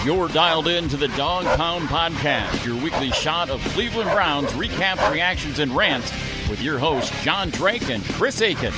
You're dialed in to the Dawg Pound Podcast, your weekly shot of Cleveland Browns recaps, reactions, and rants with your hosts, John Drake and Chris Akin.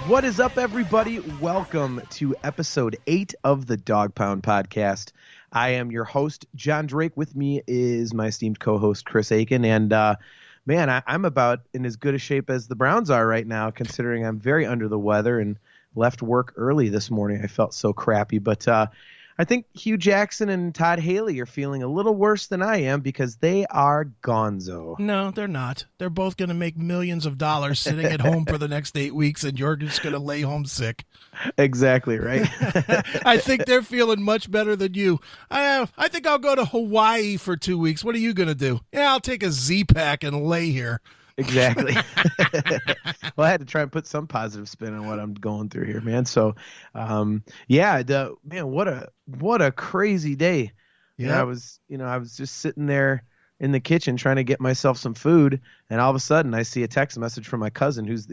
What is up, everybody? Welcome to episode 8 of the Dawg Pound Podcast. I am your host, John Drake. With me is my esteemed co-host, Chris Akin. And, I'm about in as good a shape as the Browns are right now, considering I'm very under the weather and left work early this morning. I felt so crappy. But I think Hue Jackson and Todd Haley are feeling a little worse than I am because they are gonzo. No, they're not. They're both going to make millions of dollars sitting at home for the next 8 weeks, and you're just going to lay home sick. Exactly, right? I think they're feeling much better than you. I think I'll go to Hawaii for 2 weeks. What are you going to do? Yeah, I'll take a Z-Pack and lay here. Exactly. Well, I had to try and put some positive spin on what I'm going through here, man. So, what a crazy day. Yeah, I was just sitting there in the kitchen trying to get myself some food, and all of a sudden I see a text message from my cousin, who's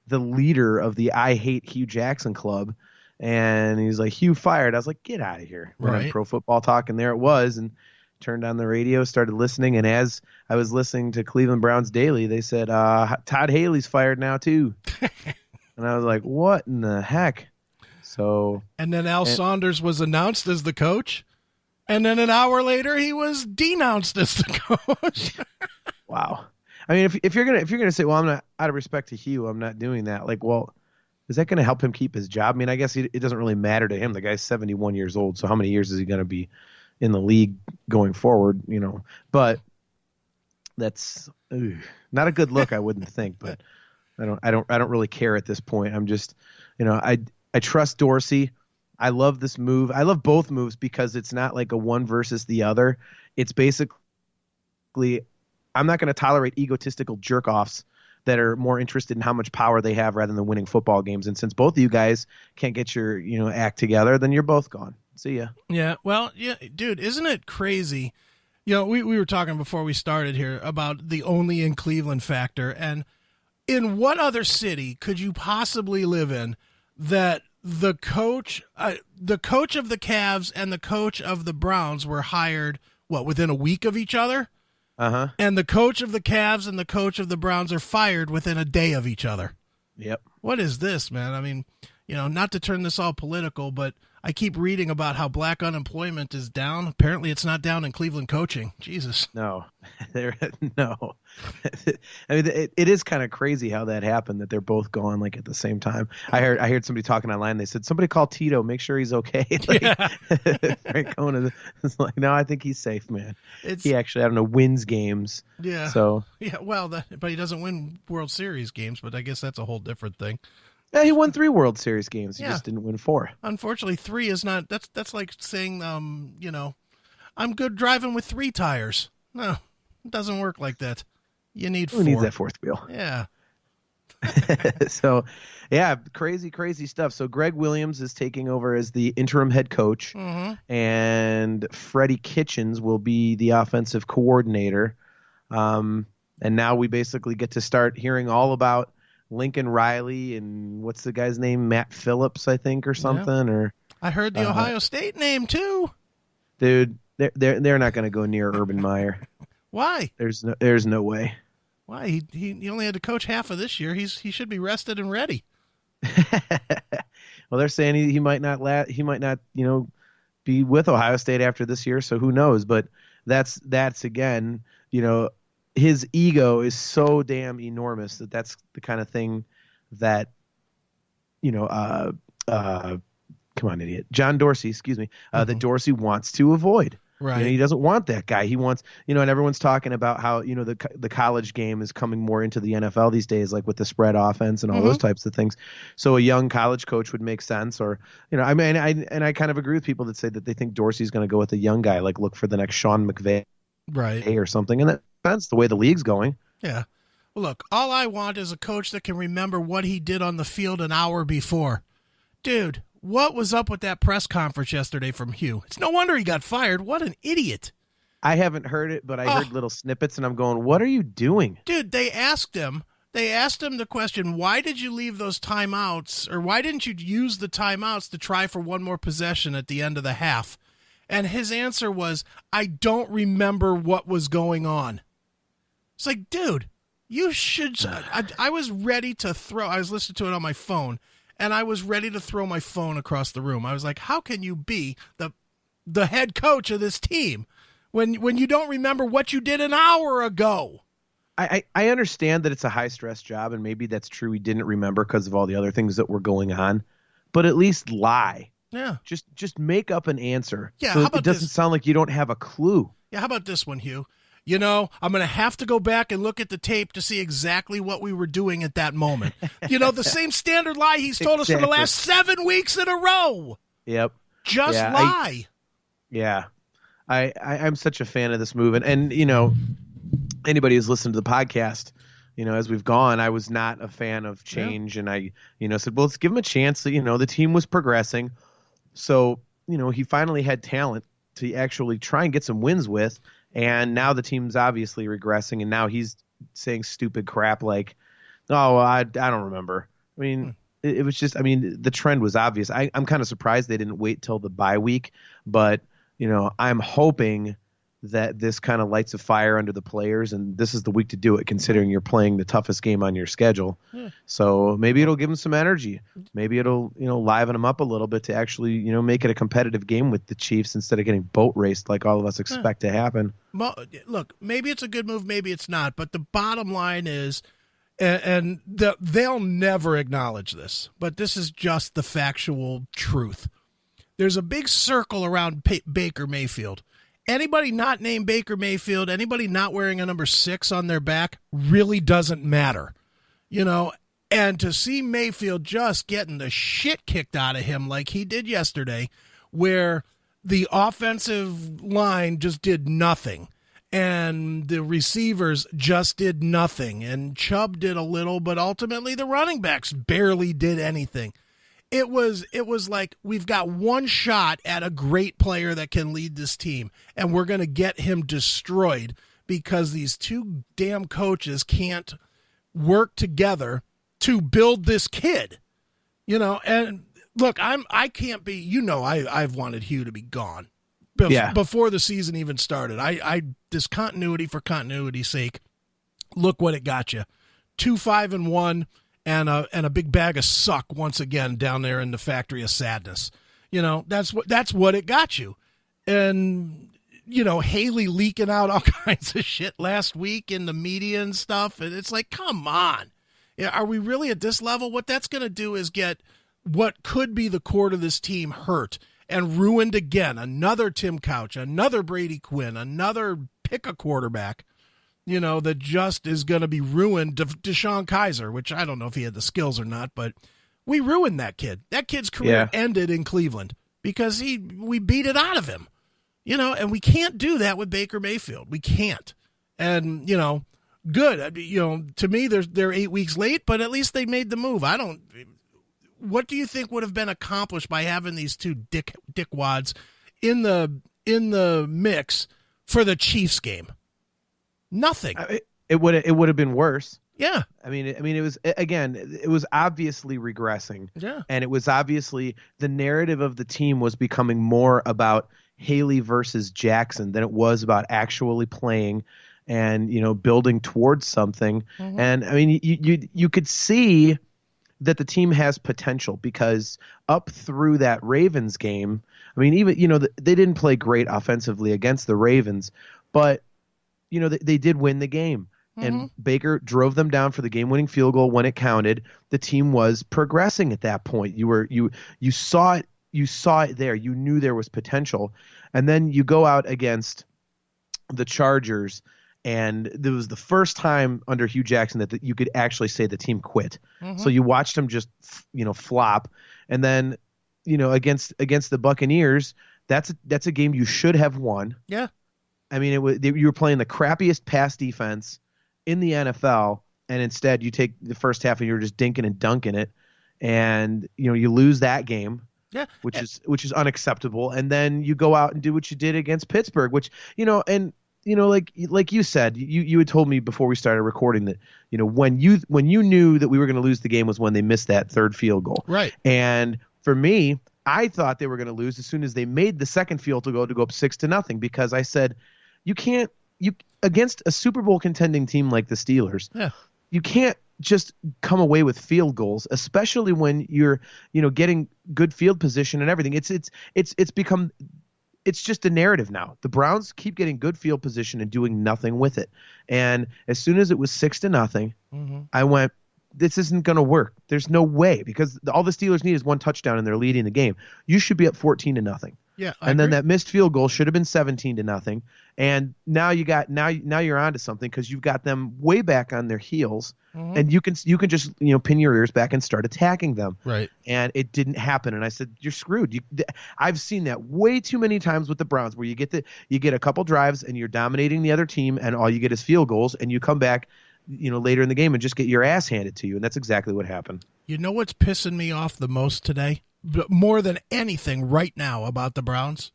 the leader of the I Hate Hue Jackson club, and he's like, "Hue fired." I was like, "Get out of here!" Right. Pro Football Talk, and there it was, and turned on the radio, started listening, and as I was listening to Cleveland Browns Daily, they said, Todd Haley's fired now too. And I was like, what in the heck? And then Al Saunders was announced as the coach, and then an hour later he was denounced as the coach. Wow. I mean, if you're gonna say, well, I'm not, out of respect to Hue, I'm not doing that, like, well, is that going to help him keep his job? I mean, I guess it doesn't really matter to him. The guy's 71 years old, so how many years is he going to be in the league going forward, but that's not a good look, I wouldn't think, but I don't really care at this point. I'm just, I trust Dorsey. I love this move. I love both moves because it's not like a one versus the other. It's basically, I'm not going to tolerate egotistical jerk-offs that are more interested in how much power they have rather than winning football games. And since both of you guys can't get your, act together, then you're both gone. See ya. Yeah, well, yeah, dude, isn't it crazy? We were talking before we started here about the only in Cleveland factor, and in what other city could you possibly live in that the coach of the Cavs and the coach of the Browns were hired, within a week of each other? Uh-huh. And the coach of the Cavs and the coach of the Browns are fired within a day of each other. Yep. What is this, man? I mean, not to turn this all political, but I keep reading about how black unemployment is down. Apparently it's not down in Cleveland coaching. Jesus. No. No. I mean, it is kind of crazy how that happened, that they're both gone like at the same time. I heard somebody talking online. They said, somebody call Tito, make sure he's okay. Frank Cohen is like, no, I think he's safe, man. He actually, wins games. Yeah. So. Yeah, well, but he doesn't win World Series games, but I guess that's a whole different thing. Yeah, he won 3 World Series games. He just didn't win 4. Unfortunately, 3 is not. That's like saying, I'm good driving with 3 tires. No, it doesn't work like that. You need 4. Who needs that 4th wheel? Yeah. So, yeah, crazy stuff. So Greg Williams is taking over as the interim head coach, and Freddie Kitchens will be the offensive coordinator. And now we basically get to start hearing all about Lincoln Riley and what's the guy's name? Matt Phillips, I think, or something. Yeah. Or I heard the Ohio State name too. Dude, they're not going to go near Urban Meyer. Why? There's no way. Why? He only had to coach half of this year. He should be rested and ready. Well, they're saying he might not be with Ohio State after this year, so who knows? But that's again, his ego is so damn enormous that's the kind of thing that, come on, idiot, John Dorsey, excuse me, that Dorsey wants to avoid. Right. He doesn't want that guy. He wants, and everyone's talking about how, the college game is coming more into the NFL these days, like with the spread offense and all those types of things. So a young college coach would make sense, or, I kind of agree with people that say that they think Dorsey's going to go with a young guy, like look for the next Sean McVay, right, or something. And that's the way the league's going. Yeah. Well, look, all I want is a coach that can remember what he did on the field an hour before. Dude, What was up with that press conference yesterday from Hue? It's no wonder he got fired. What an idiot. I haven't heard it, but I heard little snippets, and I'm going, what are you doing? Dude, they asked him the question, why did you leave those timeouts, or why didn't you use the timeouts to try for one more possession at the end of the half? And his answer was, I don't remember what was going on. It's like, dude, you should. I was ready to throw. I was listening to it on my phone, and I was ready to throw my phone across the room. I was like, how can you be the head coach of this team when you don't remember what you did an hour ago? I understand that it's a high-stress job, and maybe that's true. He didn't remember because of all the other things that were going on. But at least lie. Yeah. Just make up an answer. Yeah, so how about it doesn't sound like you don't have a clue. Yeah, how about this one, Hugh? You know, I'm going to have to go back and look at the tape to see exactly what we were doing at that moment. You know, the same standard lie he's told us for the last 7 weeks in a row. Yep. Just lie. I'm such a fan of this move. And you know, anybody who's listened to the podcast, you know, as we've gone, I was not a fan of change. And I, said, well, let's give him a chance. The team was progressing. So, he finally had talent to actually try and get some wins with. And now the team's obviously regressing, and now he's saying stupid crap like, "Oh, I don't remember." I mean, it was just. I mean, the trend was obvious. I'm kind of surprised they didn't wait till the bye week, but I'm hoping that this kind of lights a fire under the players, and this is the week to do it, considering you're playing the toughest game on your schedule. Yeah. So maybe it'll give them some energy. Maybe it'll liven them up a little bit to actually make it a competitive game with the Chiefs instead of getting boat raced like all of us expect to happen. Well, look, maybe it's a good move, maybe it's not, but the bottom line is, and they'll never acknowledge this, but this is just the factual truth. There's a big circle around Baker Mayfield. Anybody not named Baker Mayfield, anybody not wearing a number 6 on their back really doesn't matter, and to see Mayfield just getting the shit kicked out of him like he did yesterday, where the offensive line just did nothing and the receivers just did nothing and Chubb did a little, but ultimately the running backs barely did anything. It was like we've got one shot at a great player that can lead this team, and we're going to get him destroyed because these two damn coaches can't work together to build this kid. And look, I can't be, I've wanted Hue to be gone before the season even started. I this continuity for continuity's sake, look what it got you. 2-5-1. And a big bag of suck once again down there in the factory of sadness. That's what it got you. And Haley leaking out all kinds of shit last week in the media and stuff. And it's like, come on. Are we really at this level? What that's going to do is get what could be the core of this team hurt and ruined again. Another Tim Couch, another Brady Quinn, another pick a quarterback. That just is going to be ruined. Deshaun Kaiser, which I don't know if he had the skills or not, but we ruined that kid. That kid's career ended in Cleveland because we beat it out of him, and we can't do that with Baker Mayfield. We can't. And, good. To me, they're 8 weeks late, but at least they made the move. What do you think would have been accomplished by having these two dickwads in the mix for the Chiefs game? Nothing. It would have been worse. Yeah. I mean, it was obviously regressing. Yeah. And it was obviously the narrative of the team was becoming more about Haley versus Jackson than it was about actually playing and, building towards something. Mm-hmm. And I mean, you could see that the team has potential because up through that Ravens game, I mean, even, they didn't play great offensively against the Ravens, but they did win the game, and Baker drove them down for the game-winning field goal when it counted. The team was progressing at that point. You saw it. You saw it there. You knew there was potential, and then you go out against the Chargers, and it was the first time under Hue Jackson that you could actually say the team quit. Mm-hmm. So you watched them just flop, and then against the Buccaneers, that's a game you should have won. Yeah. I mean, you were playing the crappiest pass defense in the NFL, and instead you take the first half and you're just dinking and dunking it, and you lose that game. Yeah. which is unacceptable. And then you go out and do what you did against Pittsburgh, which, like you said, you had told me before we started recording that, when you knew that we were going to lose the game was when they missed that third field goal. Right. And for me, I thought they were going to lose as soon as they made the second field goal to go up 6-0, because I said, you against a Super Bowl contending team like the Steelers, you can't just come away with field goals, especially when you're, getting good field position and everything. It's just a narrative now. The Browns keep getting good field position and doing nothing with it. And as soon as it was 6-0, I went, this isn't going to work. There's no way, because all the Steelers need is one touchdown and they're leading the game. You should be up 14-0. Yeah, and then that missed field goal should have been 17-0. And now you're onto something, because you've got them way back on their heels, and you can just pin your ears back and start attacking them. Right. And it didn't happen. And I said, you're screwed. I've seen that way too many times with the Browns, where you get a couple drives and you're dominating the other team, and all you get is field goals, and you come back later in the game and just get your ass handed to you. And that's exactly what happened. You know what's pissing me off the most today? More than anything right now about the Browns?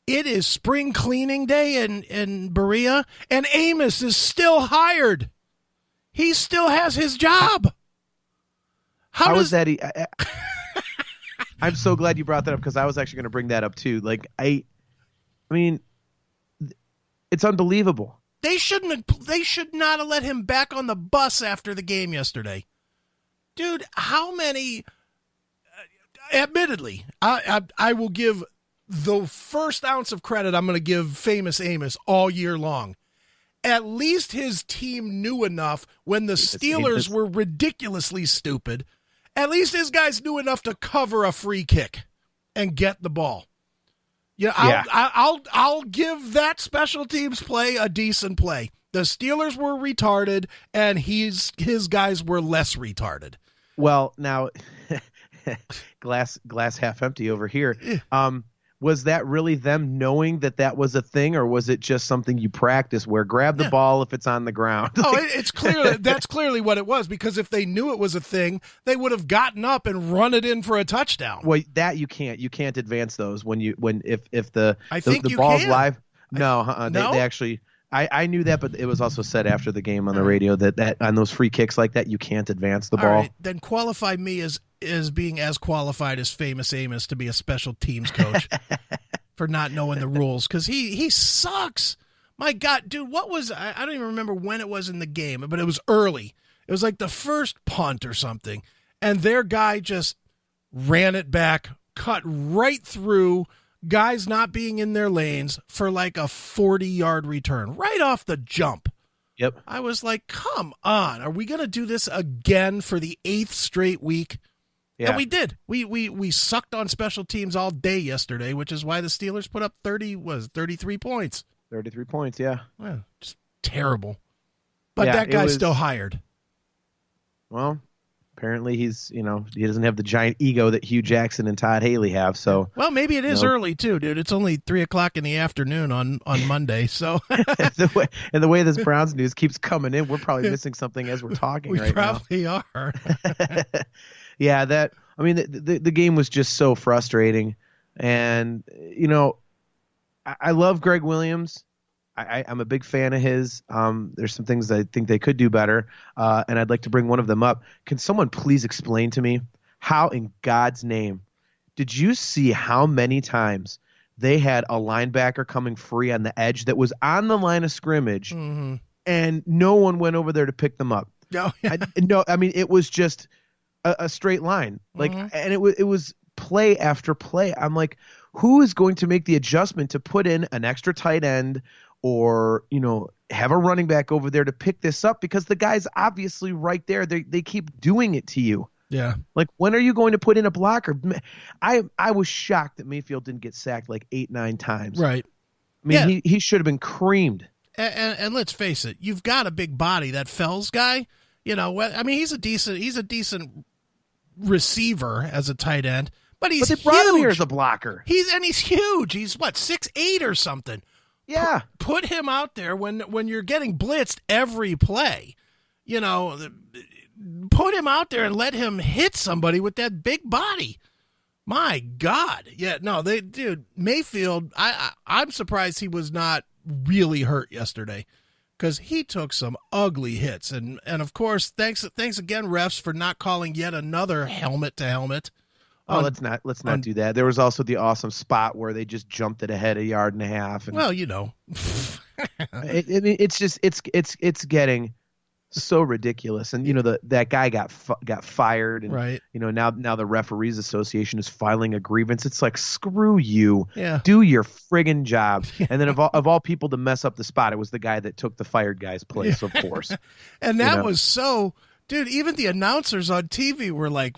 It is spring cleaning day in Berea, and Amos is still hired. He still has his job. How is that? I'm so glad you brought that up, because I was actually going to bring that up too. Like, I mean, it's unbelievable. They should not have let him back on the bus after the game yesterday. Dude, how many... Admittedly, I will give the first ounce of credit I'm going to give famous Amos all year long. At least his team knew enough when the Steelers were ridiculously stupid. At least his guys knew enough to cover a free kick and get the ball. I'll give that special teams play a decent play. The Steelers were retarded, and his guys were less retarded. Well, now, glass half empty over here. Was that really them knowing that was a thing, or was it just something you practice where grab the ball if it's on the ground? It's clearly that's clearly what it was, because if they knew it was a thing, they would have gotten up and run it in for a touchdown. Well, that you can't advance those if the you ball's can. live. No? They actually. I knew that, but it was also said after the game on the radio that on those free kicks like that, you can't advance the ball. All right, then qualify me as being as qualified as famous Amos to be a special teams coach for not knowing the rules, because he sucks. My God, dude, what was I don't even remember when it was in the game, but it was early. It was like the first punt or something, and their guy just ran it back, cut right through guys not being in their lanes for like a 40-yard return right off the jump. Yep. I was like, come on. Are we going to do this again for the 8th straight week? Yeah. And we did. We sucked on special teams all day yesterday, which is why the Steelers put up 33 points. 33 points, yeah. Just terrible. But that guy's still hired. Well, apparently he doesn't have the giant ego that Hue Jackson and Todd Haley have. So, well, maybe it is early too, dude. It's only 3:00 in the afternoon on Monday. So the way this Browns news keeps coming in, we're probably missing something as we're talking we right now. We probably are. Yeah, the game was just so frustrating, and I love Greg Williams. I'm a big fan of his. There's some things I think they could do better, and I'd like to bring one of them up. Can someone please explain to me how in God's name did you see how many times they had a linebacker coming free on the edge that was on the line of scrimmage, and no one went over there to pick them up? No, it was just a straight line, and it was play after play. I'm like, who is going to make the adjustment to put in an extra tight end? Or, have a running back over there to pick this up, because the guy's obviously right there. They keep doing it to you. Yeah. Like, when are you going to put in a blocker? I was shocked that Mayfield didn't get sacked like 8-9 times. Right. I mean, he should have been creamed. And let's face it, you've got a big body. That Fells guy, he's a decent receiver as a tight end, but he's they brought him here huge. as a blocker. He's huge. He's 6'8" or something. Yeah. Put him out there when you're getting blitzed every play. Put him out there and let him hit somebody with that big body. My God. Yeah, no, dude, Mayfield, I'm surprised he was not really hurt yesterday because he took some ugly hits. And of course, thanks again, refs, for not calling yet another helmet to helmet. Oh, let's not do that. There was also the awesome spot where they just jumped it ahead 1.5 yards. And, well, you know. it's getting so ridiculous, and that guy got fired, and right. Now the Referees Association is filing a grievance. It's like, screw you, yeah. Do your friggin' job. And then of all people to mess up the spot, it was the guy that took the fired guy's place, of course. And that was so, dude. Even the announcers on TV were like,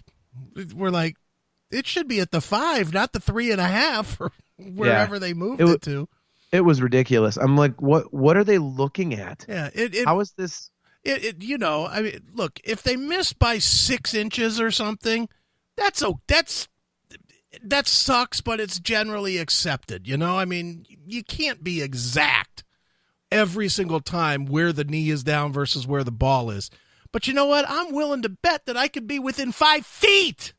it should be at the 5, not the 3.5, or wherever they moved it to. It was ridiculous. I'm like, what are they looking at? Yeah. How is this? I mean, look, if they miss by 6 inches or something, that sucks, but it's generally accepted. I mean, you can't be exact every single time where the knee is down versus where the ball is. But you know what? I'm willing to bet that I could be within 5 feet.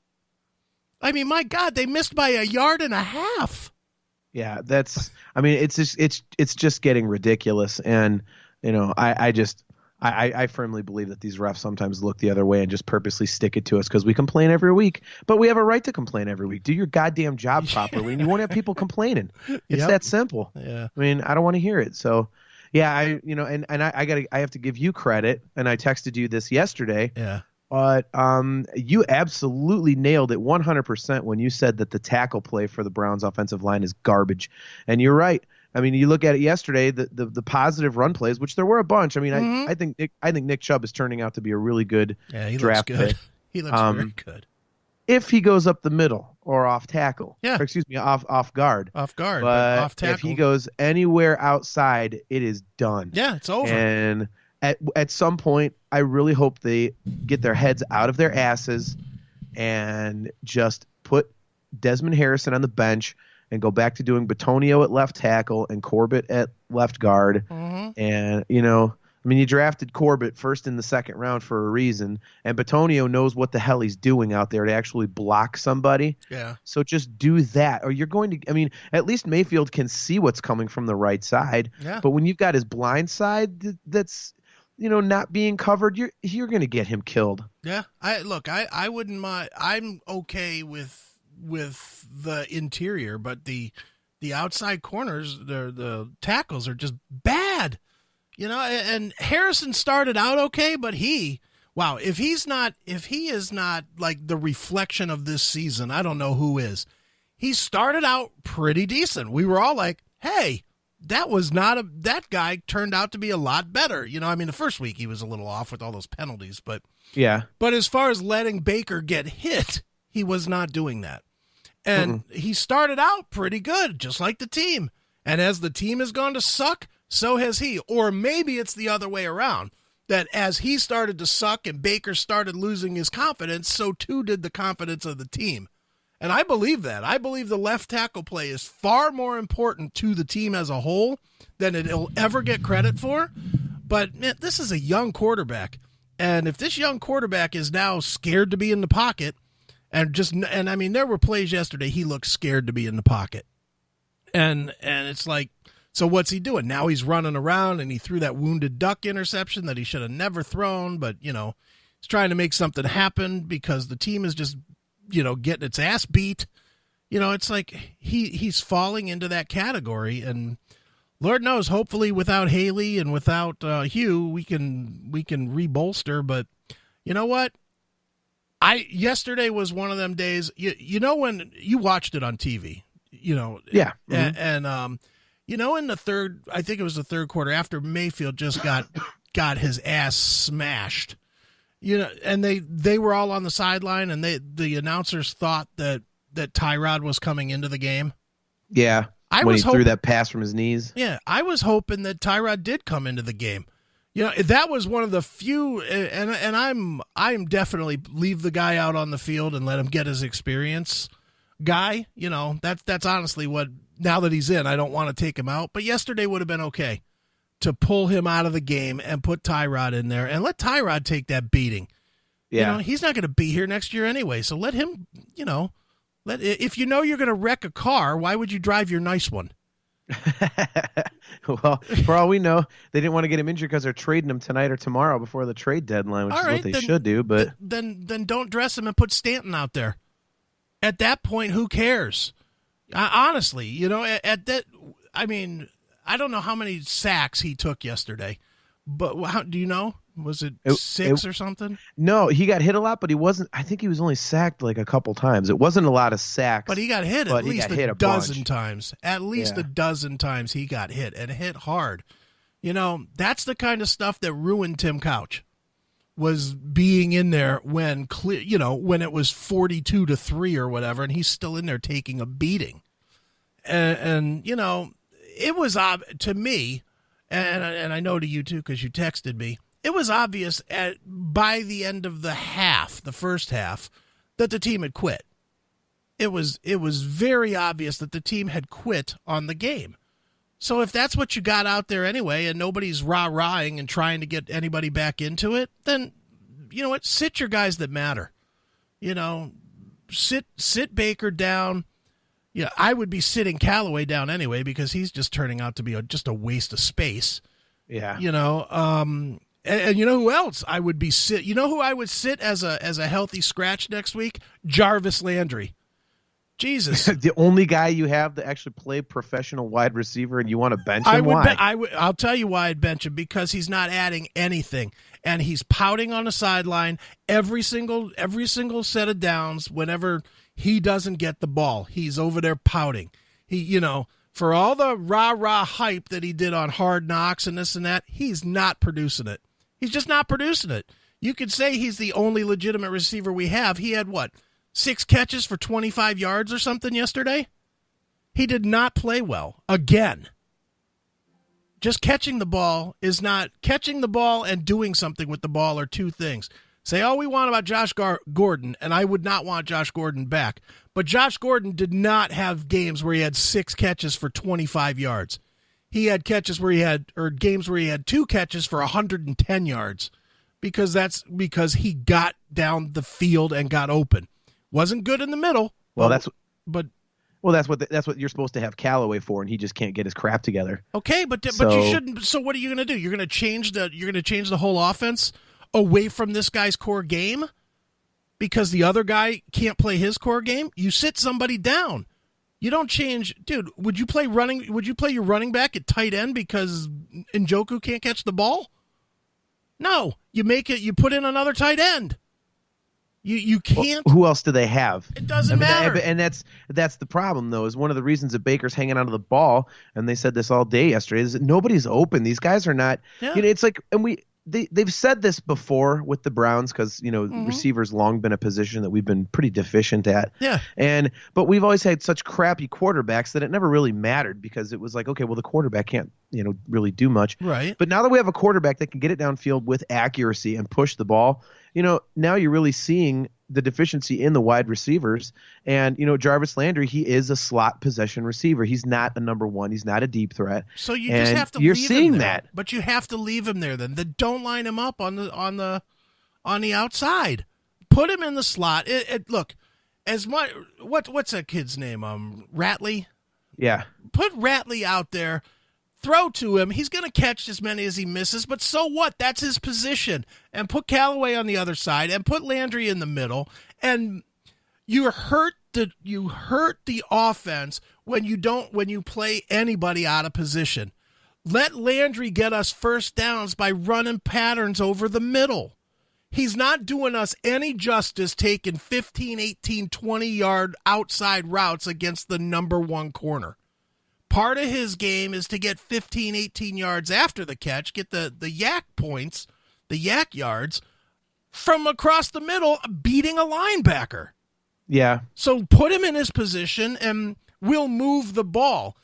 I mean, my God, they missed by 1.5 yards. Yeah, it's just getting ridiculous. And, I firmly believe that these refs sometimes look the other way and just purposely stick it to us because we complain every week, but we have a right to complain every week. Do your goddamn job properly, and you won't have people complaining. It's that simple. Yeah. I mean, I don't want to hear it. So, yeah, I have to give you credit, and I texted you this yesterday. Yeah. But you absolutely nailed it 100% when you said that the tackle play for the Browns offensive line is garbage. And you're right. I mean, you look at it yesterday, the positive run plays, which there were a bunch. I mean, I think Nick Chubb is turning out to be a really good draft pick. He looks very good. If he goes up the middle or off tackle. Yeah. Or, excuse me, off guard. Off guard, but off tackle. If he goes anywhere outside, it is done. Yeah, it's over. And at some point, I really hope they get their heads out of their asses and just put Desmond Harrison on the bench and go back to doing Bitonio at left tackle and Corbett at left guard. Mm-hmm. And, you drafted Corbett first in the second round for a reason, and Bitonio knows what the hell he's doing out there to actually block somebody. Yeah. So just do that, or you're going to at least Mayfield can see what's coming from the right side. Yeah. But when you've got his blind side that's not being covered, you're going to get him killed. Yeah. I wouldn't mind. I'm okay with the interior, but the outside corners, the tackles are just bad. And Harrison started out okay, but if he is not like the reflection of this season, I don't know who is. He started out pretty decent. We were all like, hey, that guy turned out to be a lot better. The first week he was a little off with all those penalties, but yeah. But as far as letting Baker get hit, he was not doing that. And he started out pretty good, just like the team. And as the team has gone to suck, so has he. Or maybe it's the other way around, that as he started to suck and Baker started losing his confidence, so too did the confidence of the team. And I believe that. I believe the left tackle play is far more important to the team as a whole than it'll ever get credit for. But man, this is a young quarterback. And if this young quarterback is now scared to be in the pocket, there were plays yesterday he looked scared to be in the pocket. And it's like, so what's he doing? Now he's running around, and he threw that wounded duck interception that he should have never thrown, but, he's trying to make something happen because the team is just, getting its ass beat. It's like he's falling into that category, and Lord knows, hopefully without Haley and without Hue, we can rebolster, but you know what? Yesterday was one of them days, when you watched it on TV, Yeah. Mm-hmm. And in the third, I think it was the third quarter, after Mayfield just got his ass smashed, and they were all on the sideline, and the announcers thought that Tyrod was coming into the game. Yeah. When he threw that pass from his knees. Yeah. I was hoping that Tyrod did come into the game. That was one of the few, and I'm definitely leave the guy out on the field and let him get his experience. Guy, that's honestly what, now that he's in, I don't want to take him out. But yesterday would have been okay to pull him out of the game and put Tyrod in there and let Tyrod take that beating. Yeah. He's not going to be here next year anyway. So let him If you know you're going to wreck a car, why would you drive your nice one? Well, for all we know, they didn't want to get him injured because they're trading him tonight or tomorrow before the trade deadline, which is what they should do. But then don't dress him and put Stanton out there. At that point, who cares? Honestly, at that, I mean, I don't know how many sacks he took yesterday, but how do you know? Was it 6 or something? No, he got hit a lot, but he wasn't. I think he was only sacked like a couple times. It wasn't a lot of sacks. But he got hit at least a dozen bunch. Times. At least a dozen times he got hit, and hit hard. That's the kind of stuff that ruined Tim Couch, was being in there when when it was 42-3 or whatever, and he's still in there taking a beating. And it was to me, and I know to you too because you texted me. It was obvious by the end of the first half, that the team had quit. It was very obvious that the team had quit on the game. So if that's what you got out there anyway, and nobody's rah-rahing and trying to get anybody back into it, then you know what? Sit your guys that matter. Sit Baker down. Yeah, I would be sitting Callaway down anyway because he's just turning out to be just a waste of space. Yeah. And you know who else I would be sit? You know who I would sit as a healthy scratch next week? Jarvis Landry. Jesus, the only guy you have to actually play professional wide receiver, and you want to bench him? Why? I'll tell you why I'd bench him, because he's not adding anything, and he's pouting on the sideline every single set of downs. Whenever he doesn't get the ball, he's over there pouting. For all the rah-rah hype that he did on Hard Knocks and this and that, he's not producing it. He's just not producing it. You could say he's the only legitimate receiver we have. He had, 6 catches for 25 yards or something yesterday? He did not play well. Again. Just catching the ball is not... Catching the ball and doing something with the ball are two things. Say all we want about Josh Gordon, and I would not want Josh Gordon back. But Josh Gordon did not have games where he had 6 catches for 25 yards. He had games where he had 2 catches for 110 yards, because he got down the field and got open. Wasn't good in the middle. Well, that's what you're supposed to have Callaway for, and he just can't get his crap together. Okay, but you shouldn't. So what are you going to do? You're going to change the whole offense away from this guy's core game because the other guy can't play his core game? You sit somebody down. You don't change, dude. Would you play your running back at tight end because Njoku can't catch the ball? No, you put in another tight end. You can't. Well, who else do they have? It doesn't matter. And that's the problem, though, is one of the reasons that Baker's hanging onto the ball, and they said this all day yesterday, is that nobody's open. These guys are not. Yeah. It's like, and they've said this before with the Browns because, receivers long been a position that we've been pretty deficient at. Yeah. But we've always had such crappy quarterbacks that it never really mattered because it was like, okay, well, the quarterback can't, really do much. Right. But now that we have a quarterback that can get it downfield with accuracy and push the ball, now you're really seeing the deficiency in the wide receivers. And, Jarvis Landry, he is a slot possession receiver. He's not a number one. He's not a deep threat. So you just have to you're leave seeing him there. that. But you have to leave him there then. Don't line him up on the outside. Put him in the slot. Look, as much what's that kid's name? Ratley? Yeah. Put Ratley out there. Throw to him. He's going to catch as many as he misses, but so what? That's his position. And put Callaway on the other side and put Landry in the middle. And you hurt the offense when you play anybody out of position. Let Landry get us first downs by running patterns over the middle. He's not doing us any justice taking 15, 18, 20-yard outside routes against the number one corner. Part of his game is to get 15, 18 yards after the catch, get the yak points, the yak yards, from across the middle, beating a linebacker. Yeah. So put him in his position, and we'll move the ball.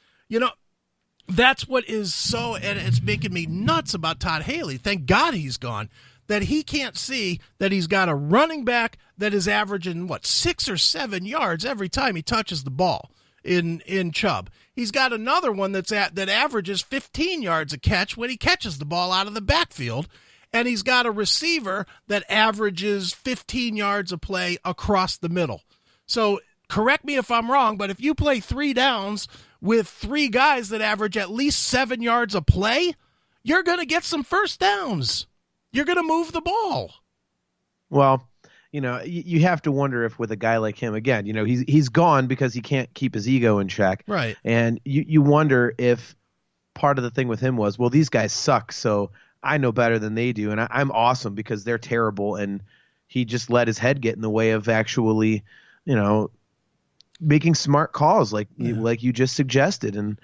That's what is so, and it's making me nuts about Todd Haley. Thank God he's gone. That he can't see that he's got a running back that is averaging, 6 or 7 yards every time he touches the ball in Chubb. He's got another one that averages 15 yards a catch when he catches the ball out of the backfield, and he's got a receiver that averages 15 yards a play across the middle. So correct me if I'm wrong, but if you play 3 downs with 3 guys that average at least 7 yards a play, you're going to get some first downs. You're going to move the ball. Well, you have to wonder if with a guy like him, again, he's gone because he can't keep his ego in check. Right. And you wonder if part of the thing with him was, well, these guys suck, so I know better than they do, and I'm awesome because they're terrible, and he just let his head get in the way of actually, making smart calls like you just suggested. And,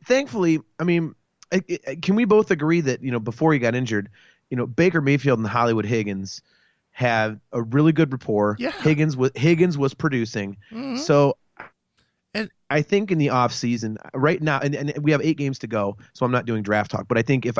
thankfully, can we both agree that, before he got injured, Baker Mayfield and Hollywood Higgins have a really good rapport. Yeah. Higgins was producing. Mm-hmm. So and I think in the off season right now, and we have 8 games to go, so I'm not doing draft talk, but I think if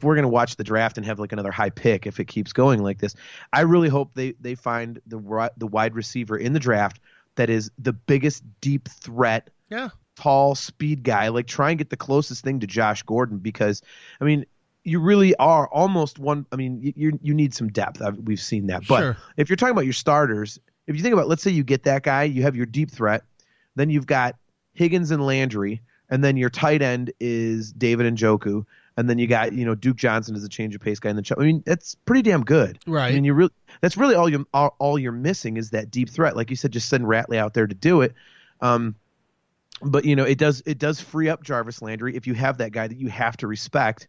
we're going to watch the draft and have like another high pick, if it keeps going like this, I really hope they find the wide receiver in the draft that is the biggest deep threat. Yeah. Tall speed guy, like try and get the closest thing to Josh Gordon, because you really are almost one. You need some depth. We've seen that. But sure. If you're talking about your starters, if you think about, let's say you get that guy, you have your deep threat, then you've got Higgins and Landry, and then your tight end is David Njoku, and then you got Duke Johnson as a change of pace guy in the that's pretty damn good. Right. That's really all you're missing is that deep threat. Like you said, just send Ratley out there to do it. But it does free up Jarvis Landry if you have that guy that you have to respect,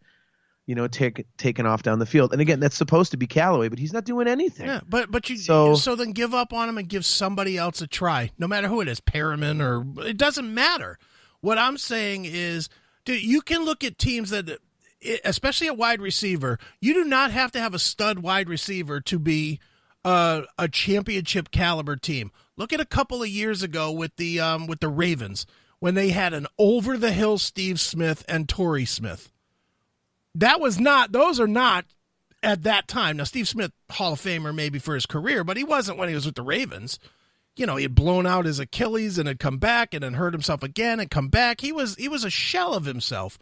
taken off down the field. And again, that's supposed to be Callaway, but he's not doing anything. Yeah, but you so then give up on him and give somebody else a try, no matter who it is, Perriman or it doesn't matter. What I'm saying is, dude, you can look at teams that, especially a wide receiver, you do not have to have a stud wide receiver to be a championship caliber team. Look at a couple of years ago with the Ravens when they had an over the hill Steve Smith and Torrey Smith. Those are not at that time. Now, Steve Smith, Hall of Famer maybe for his career, but he wasn't when he was with the Ravens. He had blown out his Achilles and had come back and then hurt himself again and come back. He was a shell of himself.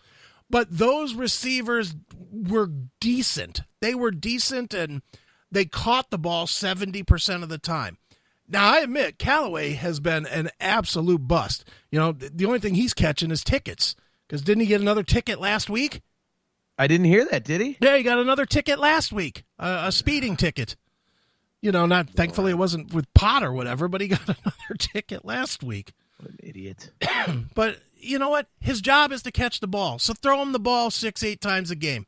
But those receivers were decent. They were decent, and they caught the ball 70% of the time. Now, I admit, Callaway has been an absolute bust. The only thing he's catching is tickets. Because didn't he get another ticket last week? I didn't hear that, did he? Yeah, he got another ticket last week, a speeding ticket. Thankfully it wasn't with pot or whatever, but he got another ticket last week. What an idiot. But you know what? His job is to catch the ball. So throw him the ball 6-8 times a game.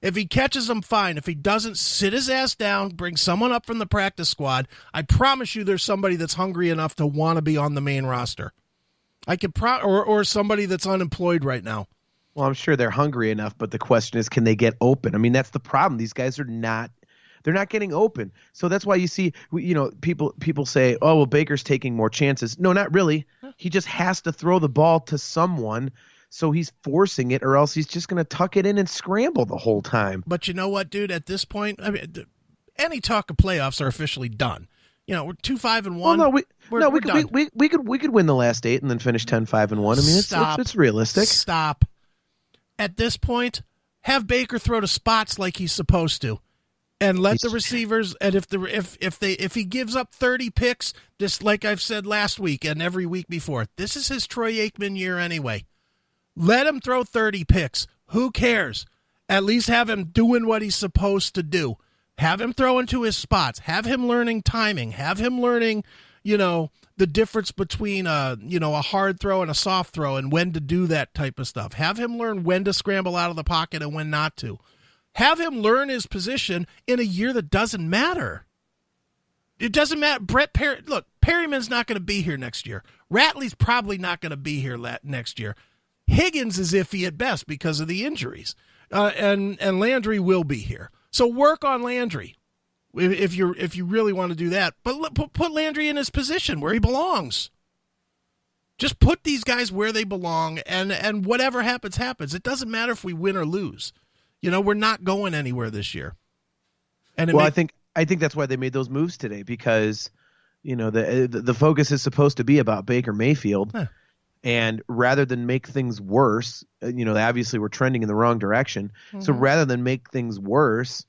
If he catches them, fine. If he doesn't, sit his ass down, bring someone up from the practice squad. I promise you there's somebody that's hungry enough to want to be on the main roster. Or somebody that's unemployed right now. Well, I'm sure they're hungry enough, but the question is, can they get open? That's the problem. These guys they're not getting open. So that's why you see, people say, oh, well, Baker's taking more chances. No, not really. He just has to throw the ball to someone. So he's forcing it, or else he's just going to tuck it in and scramble the whole time. But you know what, dude? At this point, any talk of playoffs are officially done. We're 2-5-1. Well, we could win the last 8 and then finish 10-5-1. It's realistic. Stop. At this point, have Baker throw to spots like he's supposed to, and let the receivers. And if he gives up 30 picks, just like I've said last week and every week before, this is his Troy Aikman year anyway. Let him throw 30 picks. Who cares? At least have him doing what he's supposed to do. Have him throw into his spots. Have him learning timing. Have him learning, the difference between a hard throw and a soft throw and when to do that type of stuff. Have him learn when to scramble out of the pocket and when not to. Have him learn his position in a year that doesn't matter. It doesn't matter. Perryman's not going to be here next year. Ratley's probably not going to be here next year. Higgins is iffy at best because of the injuries. And Landry will be here. So work on Landry if you really want to do that. But put Landry in his position where he belongs. Just put these guys where they belong, and whatever happens, happens. It doesn't matter if we win or lose. We're not going anywhere this year. And I think that's why they made those moves today, because the focus is supposed to be about Baker Mayfield. Huh. And rather than make things worse, obviously we're trending in the wrong direction. Mm-hmm. So rather than make things worse,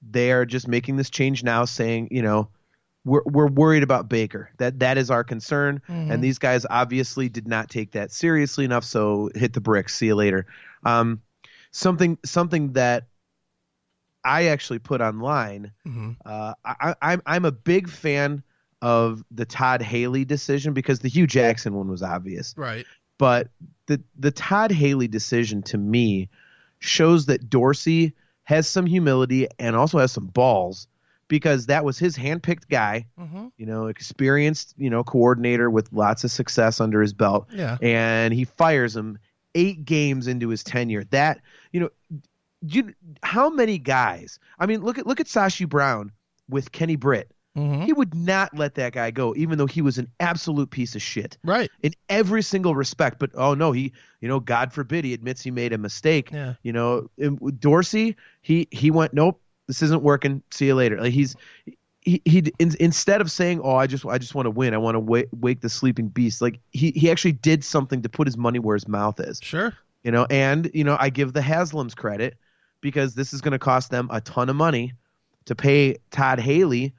they are just making this change now, saying, we're worried about Baker. That is our concern. And these guys obviously did not take that seriously enough. So hit the bricks. See you later. Something that I actually put online. I'm a big fan of the Todd Haley decision because the Hue Jackson one was obvious. Right. But the Todd Haley decision to me shows that Dorsey has some humility and also has some balls, because that was his handpicked guy, experienced, coordinator with lots of success under his belt. Yeah. And he fires him 8 games into his tenure. That, how many guys? I mean, look at Sashi Brown with Kenny Britt. He would not let that guy go, even though he was an absolute piece of shit. Right. In every single respect. But, oh, no, he, God forbid he admits he made a mistake. Yeah. Dorsey, he went, nope, this isn't working. See you later. Like instead of saying, oh, I just want to win, I want to wake the sleeping beast. Like he actually did something to put his money where his mouth is. Sure. And I give the Haslams credit, because this is going to cost them a ton of money to pay Todd Haley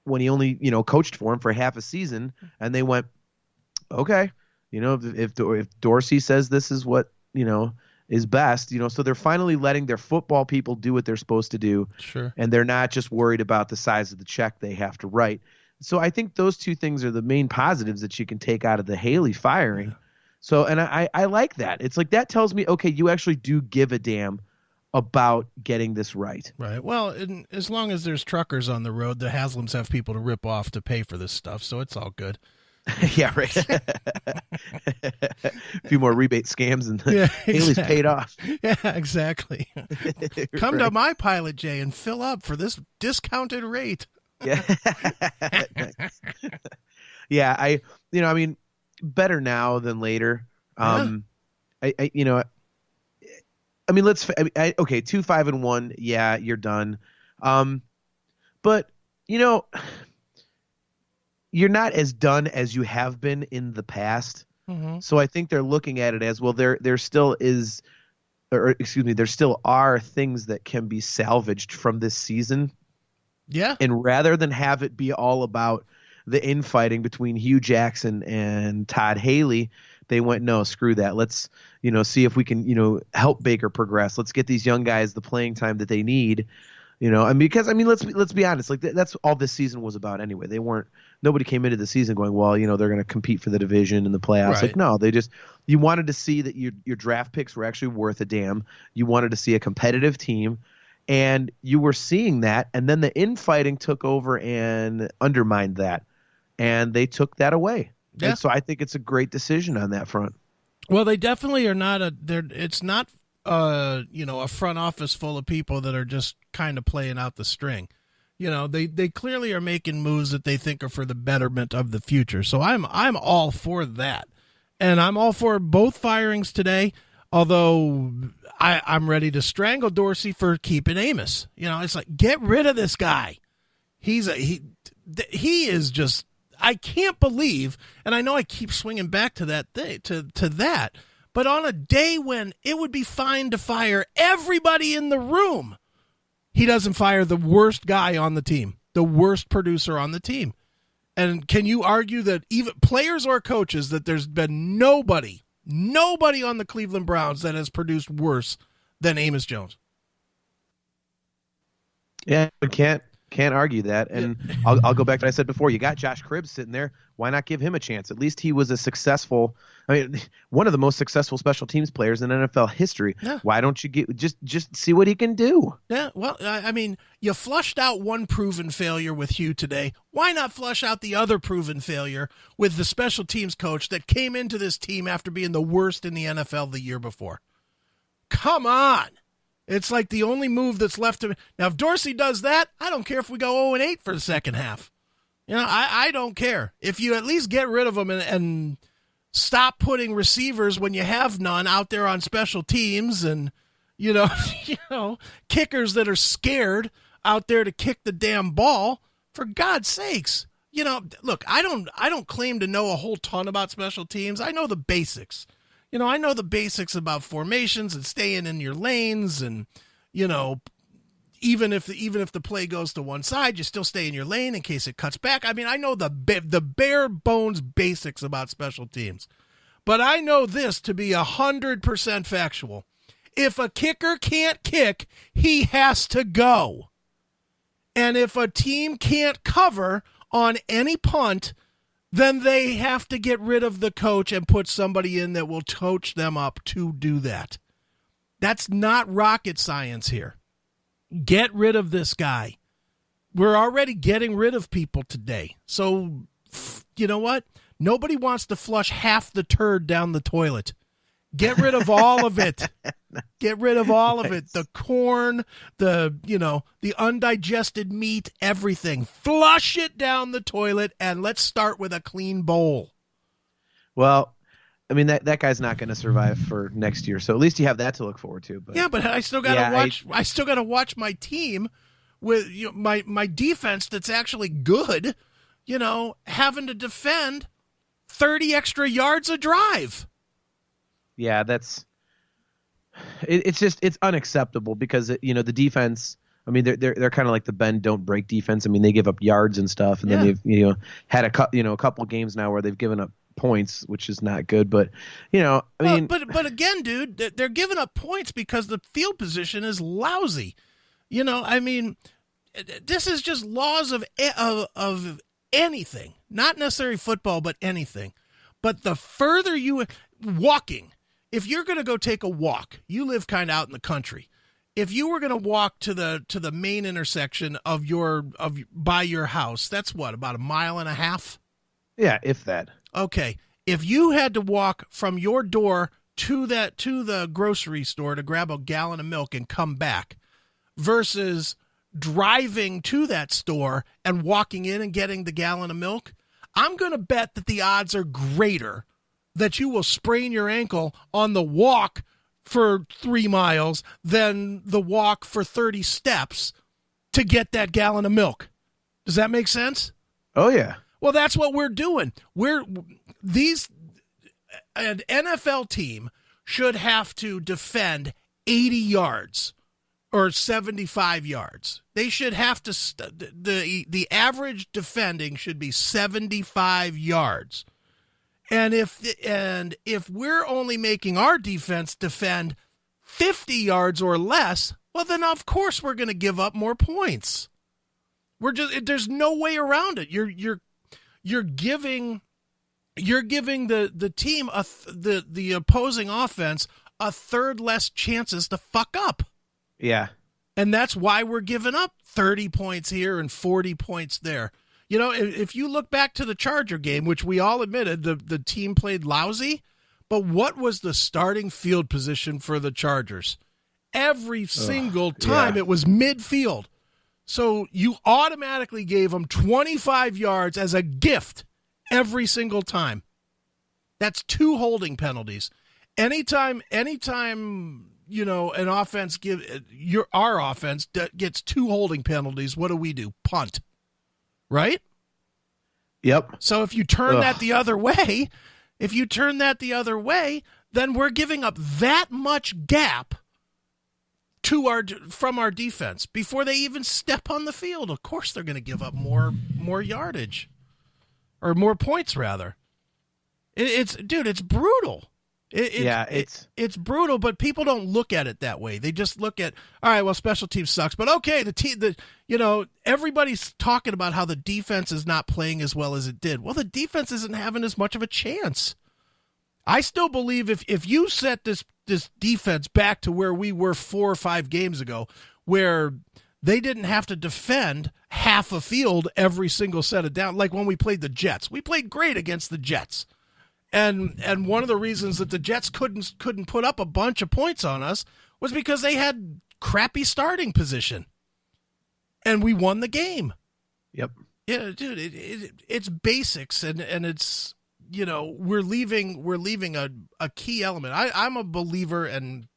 when he only, coached for him for half a season. And they went, okay, if Dorsey says this is what, is best, so they're finally letting their football people do what they're supposed to do. Sure. And they're not just worried about the size of the check they have to write. So I think those two things are the main positives that you can take out of the Haley firing. Yeah. So, and I like that. It's like, that tells me, okay, you actually do give a damn about getting this right. Right. Well, as long as there's truckers on the road, the Haslams have people to rip off to pay for this stuff, so it's all good. Yeah, right. A few more rebate scams and Haley's paid off. Yeah, exactly. Come to my Pilot J and fill up for this discounted rate. Yeah. Yeah, I mean, better now than later. I mean, okay, 2-5-1. Yeah, you're done. But you're not as done as you have been in the past. So I think they're looking at it as, well, there still is, there still are things that can be salvaged from this season. Yeah. And rather than have it be all about the infighting between Hue Jackson and Todd Haley, they went, no, screw that. Let's, see if we can, help Baker progress. Let's get these young guys the playing time that they need, because let's be honest, like that's all this season was about anyway. Nobody came into the season going, well, they're going to compete for the division and the playoffs. Right. Like, no, you wanted to see that your draft picks were actually worth a damn. You wanted to see a competitive team, and you were seeing that. And then the infighting took over and undermined that, and they took that away. Yeah. And so I think it's a great decision on that front. Well, they definitely are not it's not a front office full of people that are just kind of playing out the string. They clearly are making moves that they think are for the betterment of the future. So I'm all for that. And I'm all for both firings today, although I'm ready to strangle Dorsey for keeping Amos. It's like, get rid of this guy. He is just, I can't believe, and I know I keep swinging back to that thing, to that, but on a day when it would be fine to fire everybody in the room, he doesn't fire the worst guy on the team, the worst producer on the team. And can you argue that even players or coaches, that there's been nobody on the Cleveland Browns that has produced worse than Amos Jones? Yeah, we can't argue that. And I'll go back to what I said before. You got Josh Cribbs sitting there. Why not give him a chance? At least he was one of the most successful special teams players in NFL history. Yeah. Why don't you just see what he can do? Yeah, well, you flushed out one proven failure with Hue today. Why not flush out the other proven failure with the special teams coach that came into this team after being the worst in the NFL the year before? Come on. It's like the only move that's left to me. Now, if Dorsey does that, I don't care if we go 0-8 for the second half. I don't care. If you at least get rid of them and stop putting receivers when you have none out there on special teams, and kickers that are scared out there to kick the damn ball, for God's sakes. Look, I don't claim to know a whole ton about special teams. I know the basics. I know the basics about formations and staying in your lanes and, even if the play goes to one side, you still stay in your lane in case it cuts back. I mean, I know the bare bones basics about special teams, but I know this to be 100% factual. If a kicker can't kick, he has to go. And if a team can't cover on any punt, then they have to get rid of the coach and put somebody in that will coach them up to do that. That's not rocket science here. Get rid of this guy. We're already getting rid of people today. So, you know what? Nobody wants to flush half the turd down the toilet. Get rid of all of it. Get rid of all of it. The corn, the undigested meat, everything. Flush it down the toilet, and let's start with a clean bowl. Well, I mean, that guy's not going to survive for next year, so at least you have that to look forward to. But yeah, but I still got to watch. I still got to watch my team with my defense that's actually good. Having to defend 30 extra yards a drive. Yeah, it's unacceptable because the defense. I mean, they're kind of like the bend don't break defense. I mean, they give up yards and stuff, and then they've had a couple games now where they've given up points, which is not good. But I mean, but again, dude, they're giving up points because the field position is lousy. I mean, this is just laws of anything, not necessarily football, but anything. But the further you walking. If you're going to go take a walk, you live kind of out in the country. If you were going to walk to the main intersection by your house, that's what, about 1.5 miles? Yeah, if that. Okay. If you had to walk from your door to the grocery store to grab a gallon of milk and come back versus driving to that store and walking in and getting the gallon of milk, I'm going to bet that the odds are greater that you will sprain your ankle on the walk for 3 miles than the walk for 30 steps to get that gallon of milk. Does that make sense? Oh, yeah. Well, that's what we're doing. An NFL team should have to defend 80 yards or 75 yards. They should have to the average defending should be 75 yards. And if we're only making our defense defend 50 yards or less, well, then of course we're going to give up more points. There's no way around it. You're giving the team the opposing offense a third less chances to fuck up. Yeah. And that's why we're giving up 30 points here and 40 points there. If you look back to the Charger game, which we all admitted the team played lousy, but what was the starting field position for the Chargers? Every single time it was midfield. So you automatically gave them 25 yards as a gift every single time. That's 2 holding penalties. Anytime an offense our offense gets 2 holding penalties, what do? Punt. Right? Yep. So if you turn that the other way, then we're giving up that much gap from our defense before they even step on the field. Of course they're going to give up more yardage or more points rather. It's brutal. It's brutal, but people don't look at it that way. They just look at, all right, well, special teams sucks, but okay, everybody's talking about how the defense is not playing as well as it did. Well, the defense isn't having as much of a chance. I still believe if you set this defense back to where we were 4 or 5 games ago, where they didn't have to defend half a field every single set of down, like when we played the Jets. We played great against the Jets. And one of the reasons that the Jets couldn't put up a bunch of points on us was because they had crappy starting position, and we won the game. Yep. Yeah, dude, it's basics, and it's we're leaving a key element. I'm a believer, and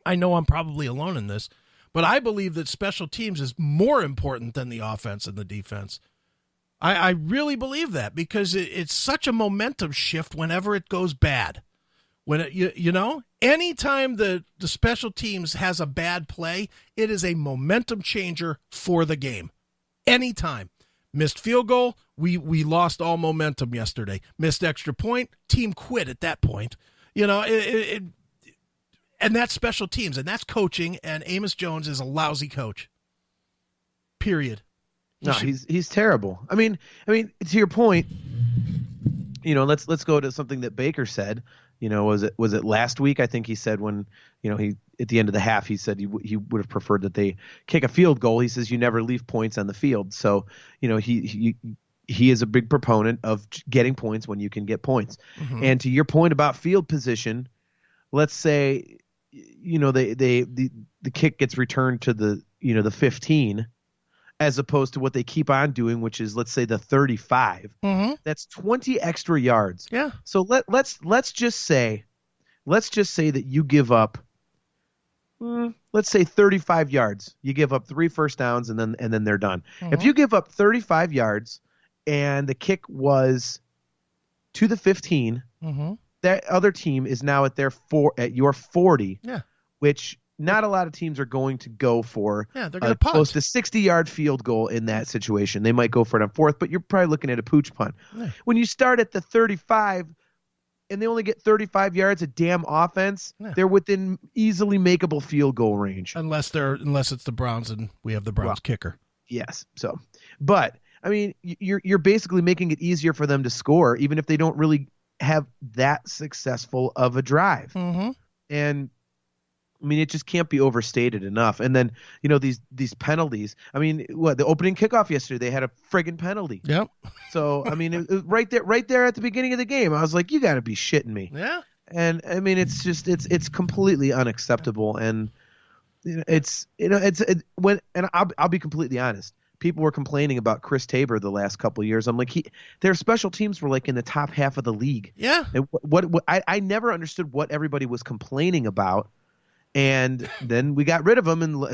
I know I'm probably alone in this, but I believe that special teams is more important than the offense and the defense. I really believe that because it's such a momentum shift whenever it goes bad. When Anytime the special teams has a bad play, it is a momentum changer for the game. Anytime. Missed field goal, we lost all momentum yesterday. Missed extra point, team quit at that point. And that's special teams, and that's coaching, and Amos Jones is a lousy coach. Period. He's terrible. I mean, to your point, let's go to something that Baker said. Was it last week? I think he said when, he at the end of the half, he said he would have preferred that they kick a field goal. He says you never leave points on the field. So, he is a big proponent of getting points when you can get points. Mm-hmm. And to your point about field position, let's say, the kick gets returned to the 15, as opposed to what they keep on doing, which is, let's say, the 35. Mm-hmm. That's 20 extra yards. Yeah. So let's just say that you give up, let's say 35 yards. You give up 3 first downs and then they're done. Mm-hmm. If you give up 35 yards and the kick was to the 15, mm-hmm. that other team is now at your 40. Yeah. Which not a lot of teams are going to go for they're going to punt. Close to 60-yard field goal in that situation. They might go for it on fourth, but you're probably looking at a pooch punt. Yeah. When you start at the 35 and they only get 35 yards of damn offense, they're within easily makeable field goal range. Unless it's the Browns and we have the Browns kicker. Yes. So, but I mean, you're basically making it easier for them to score, even if they don't really have that successful of a drive. Mm-hmm. And I mean, it just can't be overstated enough. And then, these penalties. I mean, the opening kickoff yesterday, they had a friggin' penalty. Yep. So, I mean, it was right there at the beginning of the game. I was like, you got to be shitting me. Yeah. And I mean, it's just it's completely unacceptable. And I'll be completely honest. People were complaining about Chris Tabor the last couple of years. I'm like, their special teams were like in the top half of the league. Yeah. And I never understood what everybody was complaining about. And then we got rid of him and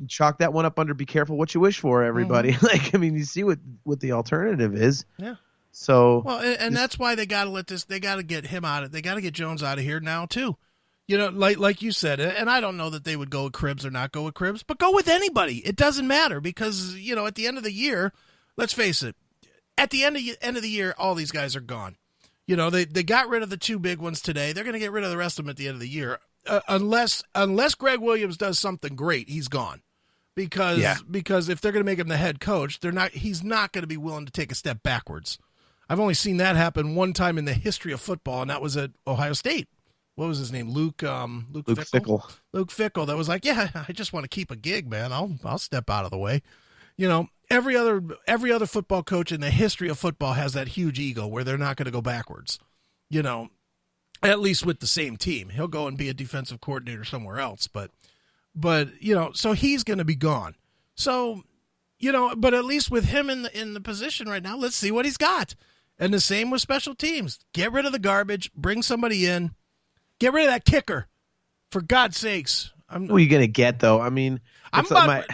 chalk that one up under be careful what you wish for, everybody. Mm-hmm. Like, I mean, you see what the alternative is. Yeah. So. Well, and that's why they got to get him out of, they got to get Jones out of here now too. Like you said, and I don't know that they would go with Cribbs or not go with Cribbs, but go with anybody. It doesn't matter because, at the end of the year, let's face it, at the end of the year, all these guys are gone. They got rid of the 2 big ones today. They're going to get rid of the rest of them at the end of the year. Unless Greg Williams does something great, he's gone. Because if they're going to make him the head coach, he's not going to be willing to take a step backwards. I've only seen that happen one time in the history of football, and that was at Ohio State. What was his name? Luke Fickell. Luke Fickell. That was like, I just want to keep a gig, man. I'll step out of the way. Every other football coach in the history of football has that huge ego where they're not going to go backwards. At least with the same team. He'll go and be a defensive coordinator somewhere else. But so he's going to be gone. So, but at least with him in the position right now, let's see what he's got. And the same with special teams. Get rid of the garbage. Bring somebody in. Get rid of that kicker. For God's sakes. Who are you going to get, though? I mean, I'm about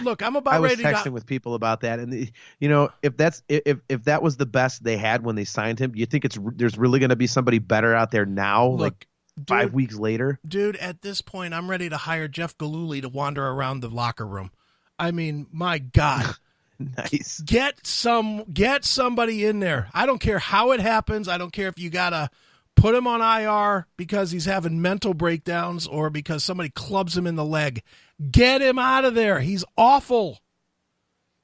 ready to. I was texting with people about that, and if that was the best they had when they signed him, do you think there's really going to be somebody better out there now? Look, like 5 weeks later, dude. At this point, I'm ready to hire Jeff Gillooly to wander around the locker room. I mean, my God. Nice. Get somebody in there. I don't care how it happens. I don't care if you gotta put him on IR because he's having mental breakdowns or because somebody clubs him in the leg. Get him out of there. He's awful.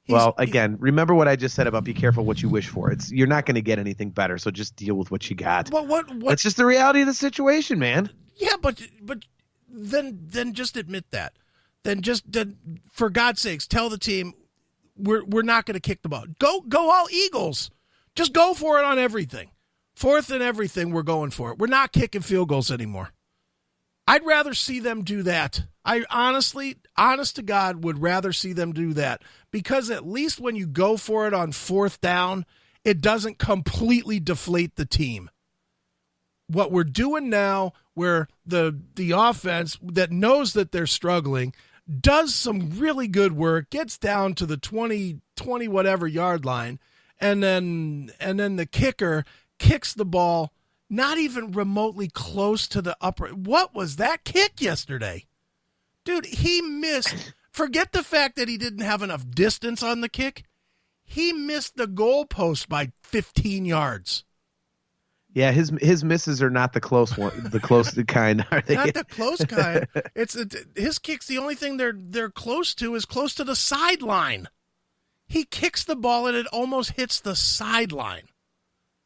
Again, remember what I just said about be careful what you wish for. You're not going to get anything better, so just deal with what you got. What? That's just the reality of the situation, man. Yeah, but then just admit that. Then for God's sakes, tell the team we're not going to kick the ball. Go all Eagles. Just go for it on everything. Fourth and everything, we're going for it. We're not kicking field goals anymore. I'd rather see them do that. I honest to God, would rather see them do that because at least when you go for it on 4th down, it doesn't completely deflate the team. What we're doing now, where the offense that knows that they're struggling does some really good work, gets down to the 20 whatever yard line, and then the kicker kicks the ball Not even remotely close to the upper. What was that kick yesterday? Dude, he missed. Forget the fact that he didn't have enough distance on the kick. He missed the goalpost by 15 yards. Yeah, his misses are not the close one, the close kind, are they? Not the close kind. His kicks. The only thing they're close to is close to the sideline. He kicks the ball and it almost hits the sideline.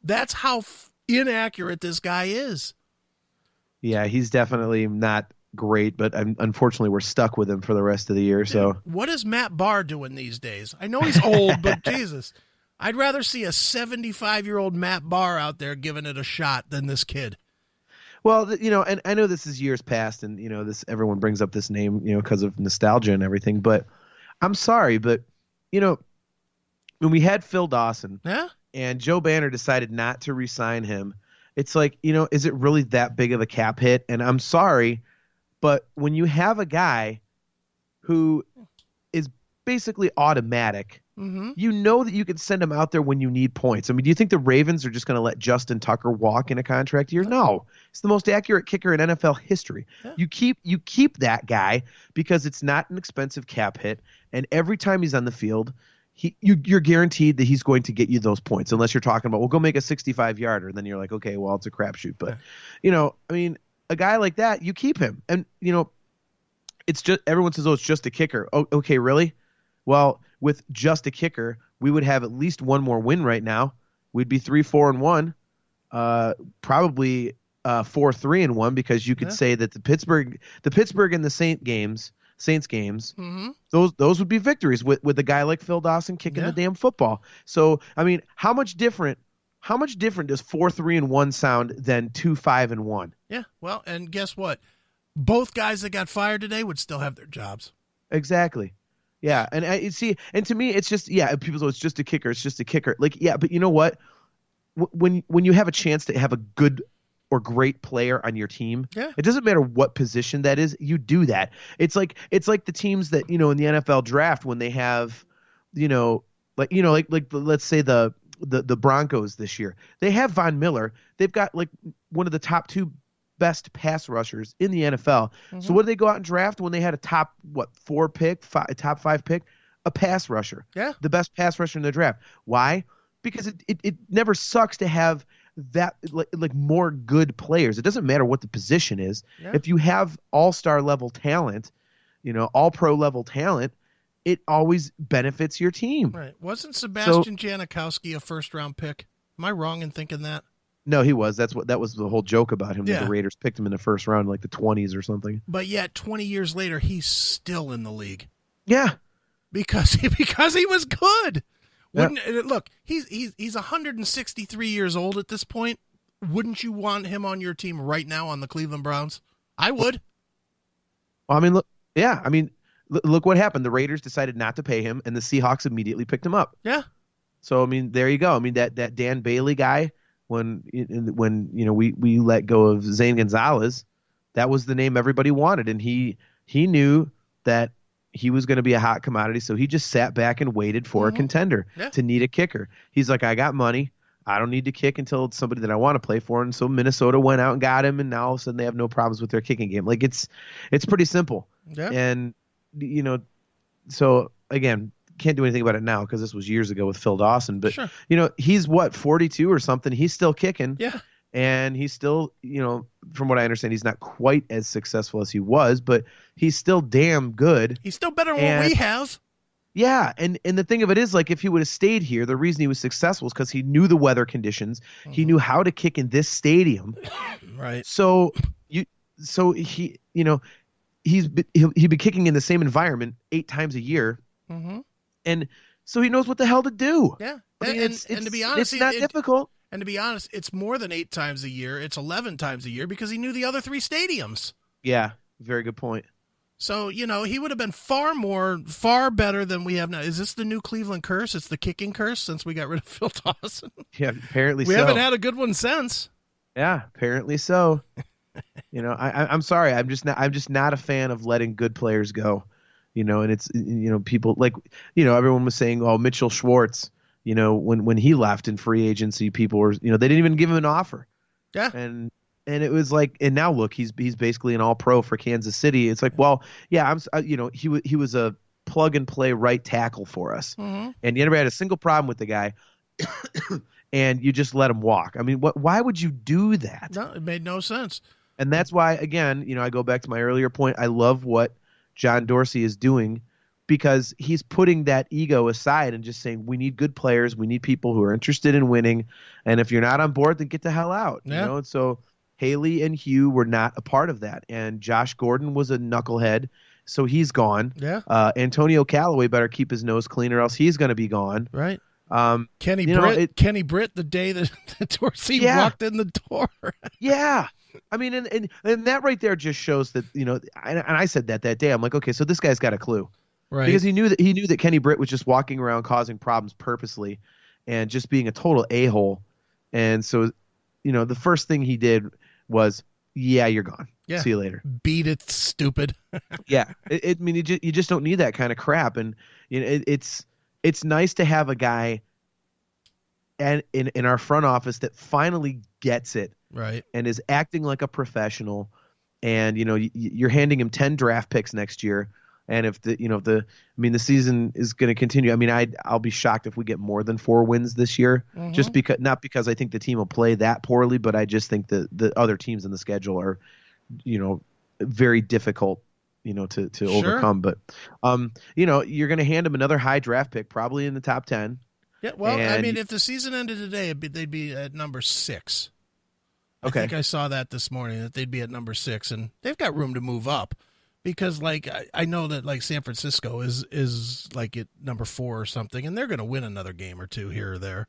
That's how inaccurate this guy is. Yeah, he's definitely not great, but unfortunately we're stuck with him for the rest of the year. So what is Matt Barr doing these days? I know he's old, but Jesus, I'd rather see a 75-year-old Matt Barr out there giving it a shot than this kid. Well, and I know this is years past, and this everyone brings up this name, because of nostalgia and everything. But I'm sorry, but when we had Phil Dawson, yeah, and Joe Banner decided not to re-sign him, it's like, is it really that big of a cap hit? And I'm sorry, but when you have a guy who is basically automatic, you know that you can send him out there when you need points. I mean, do you think the Ravens are just going to let Justin Tucker walk in a contract year? No. He's the most accurate kicker in NFL history. Yeah. You keep that guy because it's not an expensive cap hit, and every time he's on the field, you're guaranteed that he's going to get you those points, unless you're talking about, well, go make a 65-yarder, and then you're like, okay, well, it's a crapshoot. But, I mean, a guy like that, you keep him. And, it's just, everyone says, oh, it's just a kicker. Oh, okay, really? Well, with just a kicker, we would have at least one more win right now. We'd be 3-4-1, probably 4-3-1, because you could say that the Pittsburgh and the Saints games, those would be victories with a guy like Phil Dawson kicking the damn football. So, I mean, how much different does 4-3-1 sound than 2-5-1? Yeah, well, and guess what? Both guys that got fired today would still have their jobs. Exactly. Yeah, and and to me, it's just, people say it's just a kicker. It's just a kicker. Like, yeah, but you know what? When you have a chance to have a good or great player on your team, it doesn't matter what position that is. You do that. It's like the teams that in the NFL draft, when they have, like let's say the Broncos this year, they have Von Miller. They've got like one of the top 2 best pass rushers in the NFL. So what did they go out and draft when they had a top 4 pick, top 5 pick? A pass rusher. Yeah. The best pass rusher in the draft. Why? Because it never sucks to have that like more good players. It doesn't matter what the position is. Yeah. If you have all-star level talent, all-pro level talent, it always benefits your team. Right. Wasn't Sebastian Janikowski a first-round pick? Am I wrong in thinking that? No, he was. That was the whole joke about him. Yeah. That the Raiders picked him in the first round, like the 20s or something. But yet, 20 years later, he's still in the league. Yeah, because he was good. Look, he's 163 years old at this point. Wouldn't you want him on your team right now on the Cleveland Browns? I would. Well, I mean, look. Yeah, I mean, look what happened. The Raiders decided not to pay him, and the Seahawks immediately picked him up. Yeah. So I mean, there you go. I mean, that Dan Bailey guy. When we let go of Zane Gonzalez, that was the name everybody wanted, and he knew that he was going to be a hot commodity, so he just sat back and waited for a contender to need a kicker. He's like, I got money, I don't need to kick until it's somebody that I want to play for, and so Minnesota went out and got him, and now all of a sudden they have no problems with their kicking game. Like it's pretty simple, and so again. Can't do anything about it now because this was years ago with Phil Dawson. But, he's 42 or something. He's still kicking. Yeah. And he's still, from what I understand, he's not quite as successful as he was, but he's still damn good. He's still better than what we have. Yeah. And the thing of it is, like, if he would have stayed here, the reason he was successful is because he knew the weather conditions. He knew how to kick in this stadium. Right. So he'd be kicking in the same environment 8 times a year. And so he knows what the hell to do. Yeah. I mean, and to be honest, it's not difficult. And to be honest, it's more than 8 times a year. It's 11 times a year because he knew the other 3 stadiums. Yeah. Very good point. So, he would have been far better than we have now. Is this the new Cleveland curse? It's the kicking curse since we got rid of Phil Dawson? Yeah, apparently we haven't had a good one since. Yeah, apparently so. I'm sorry. I'm just not a fan of letting good players go. And it's, people like, everyone was saying, oh, Mitchell Schwartz, when he left in free agency, people were, they didn't even give him an offer. Yeah. And it was like, and now look, he's basically an all-pro for Kansas City. It's like, well, yeah, he was a plug-and-play right tackle for us. Mm-hmm. And you never had a single problem with the guy. And you just let him walk. I mean, why would you do that? No, it made no sense. And that's why, again, I go back to my earlier point. I love what John Dorsey is doing, because he's putting that ego aside and just saying, we need good players. We need people who are interested in winning. And if you're not on board, then get the hell out. Yeah. And so Haley and Hue were not a part of that. And Josh Gordon was a knucklehead, so he's gone. Yeah. Antonio Callaway better keep his nose clean, or else he's going to be gone. Right. Kenny Britt, the day that Dorsey walked in the door. Yeah. I mean, and that right there just shows that, and I said that day. I'm like, okay, so this guy's got a clue. Right. Because he knew that Kenny Britt was just walking around causing problems purposely and just being a total a-hole. And so, the first thing he did was, yeah, you're gone. Yeah. See you later. Beat it, stupid. Yeah. I mean, you just don't need that kind of crap. And it's nice to have a guy in our front office that finally gets it. Right. And is acting like a professional. And, you're handing him 10 draft picks next year. And if the season is going to continue, I mean, I'll be shocked if we get more than 4 wins this year, just because, not because I think the team will play that poorly, but I just think the other teams in the schedule are, very difficult, to overcome. But, you're going to hand them another high draft pick, probably in the top 10. Yeah. Well, I mean, if the season ended today, they'd be at number 6. Okay. I think I saw that this morning, that they'd be at number 6, and they've got room to move up. Because, I know that, San Francisco is at number 4 or something, and they're going to win another game or two here or there.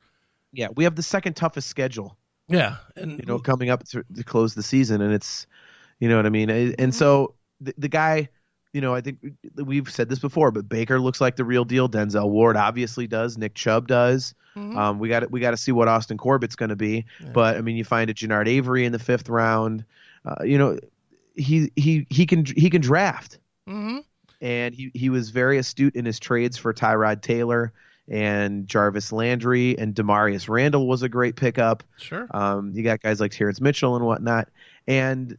Yeah, we have the second toughest schedule. Yeah. And coming up to close the season, and it's, you know what I mean? And so the guy, I think we've said this before, but Baker looks like the real deal. Denzel Ward obviously does. Nick Chubb does. Mm-hmm. We got to see what Austin Corbett's going to be. Yeah. But, I mean, you find a Jannard Avery in the 5th round. He can draft. Mm-hmm. And he was very astute in his trades for Tyrod Taylor and Jarvis Landry, and Demarius Randall was a great pickup. Sure. You got guys like Terrence Mitchell and whatnot. And,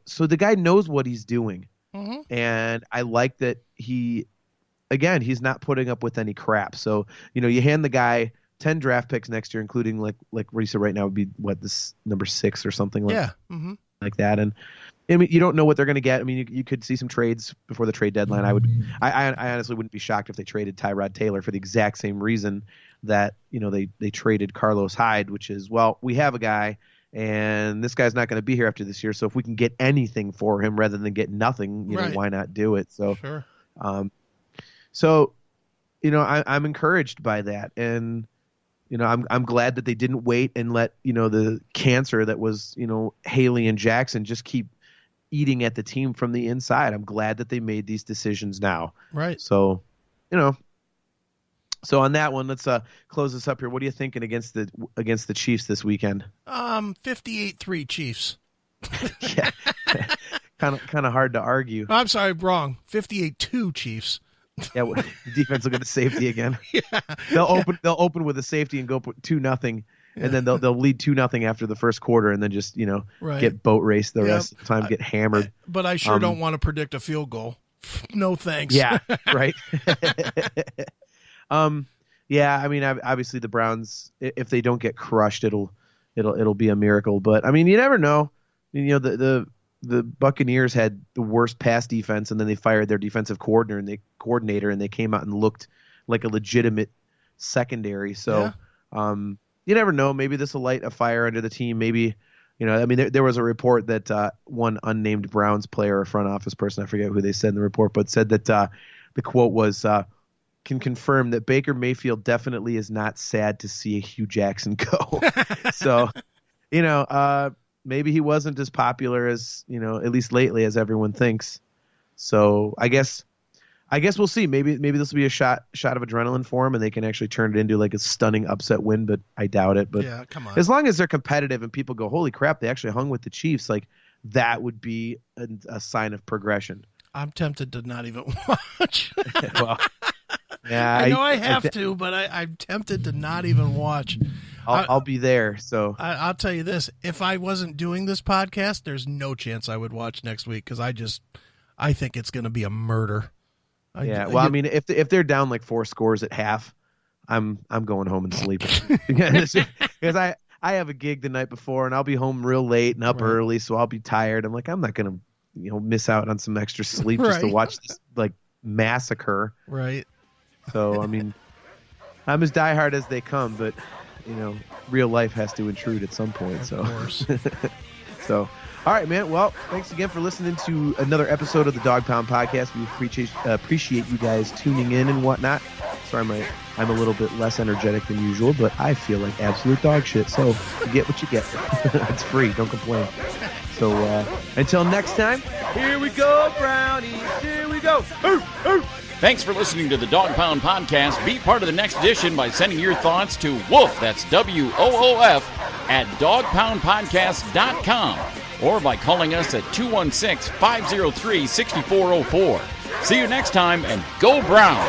so the guy knows what he's doing. Mm-hmm. And I like that he's not putting up with any crap. So, you hand the guy 10 draft picks next year, including like what you said right now would be this number 6 or something like that. And I mean, you don't know what they're going to get. I mean, you could see some trades before the trade deadline. I honestly wouldn't be shocked if they traded Tyrod Taylor for the exact same reason that, they traded Carlos Hyde, which is, well, we have a guy and this guy's not going to be here after this year. So if we can get anything for him rather than get nothing, right, why not do it? So, sure. I'm encouraged by that. And, I'm glad that they didn't wait and let, the cancer that was, Haley and Jackson just keep eating at the team from the inside. I'm glad that they made these decisions now. Right. So, so on that one, let's close this up here. What are you thinking against the Chiefs this weekend? 58-3 Chiefs. Yeah. kind of hard to argue. I'm sorry, wrong. 58-2 Chiefs. Yeah, the defense will get a safety again. Yeah. They'll open with a safety and go 2-0, and then they'll lead 2-0 after the first quarter, and then just right, get boat raced the rest of the time, get hammered. But I sure don't want to predict a field goal. No thanks. Yeah, right. Yeah, I mean, obviously the Browns, if they don't get crushed, it'll be a miracle. But I mean, you never know. The Buccaneers had the worst pass defense, and then they fired their defensive coordinator, and they came out and looked like a legitimate secondary. So, you never know. Maybe this will light a fire under the team. Maybe, I mean, there was a report that one unnamed Browns player or front office person, I forget who they said in the report, but said that the quote was, can confirm that Baker Mayfield definitely is not sad to see Hue Jackson go. So, maybe he wasn't as popular as, at least lately, as everyone thinks. So I guess we'll see. Maybe this will be a shot of adrenaline for him, and they can actually turn it into like a stunning upset win, but I doubt it. But yeah, come on. As long as they're competitive and people go, holy crap, they actually hung with the Chiefs, like that would be a sign of progression. I'm tempted to not even watch. Well, yeah, I know I have to, but I'm tempted to not even watch. I'll be there. So I'll tell you this: if I wasn't doing this podcast, there's no chance I would watch next week because I think it's going to be a murder. I mean, if they're down like 4 scores at half, I'm going home and sleeping because I have a gig the night before and I'll be home real late and up early, so I'll be tired. I'm like, I'm not gonna miss out on some extra sleep just to watch this like massacre. Right. So I mean, I'm as diehard as they come, but real life has to intrude at some point. Of course. So. All right, man. Well, thanks again for listening to another episode of the Dawg Pound Podcast. We appreciate you guys tuning in and whatnot. Sorry, I'm a little bit less energetic than usual, but I feel like absolute dog shit. So you get what you get. It's free. Don't complain. So until next time, here we go, brownies. Here we go. Thanks for listening to the Dawg Pound Podcast. Be part of the next edition by sending your thoughts to Woof, that's WOOF, at dawgpoundpodcast.com. Or by calling us at 216-503-6404. See you next time, and go Browns!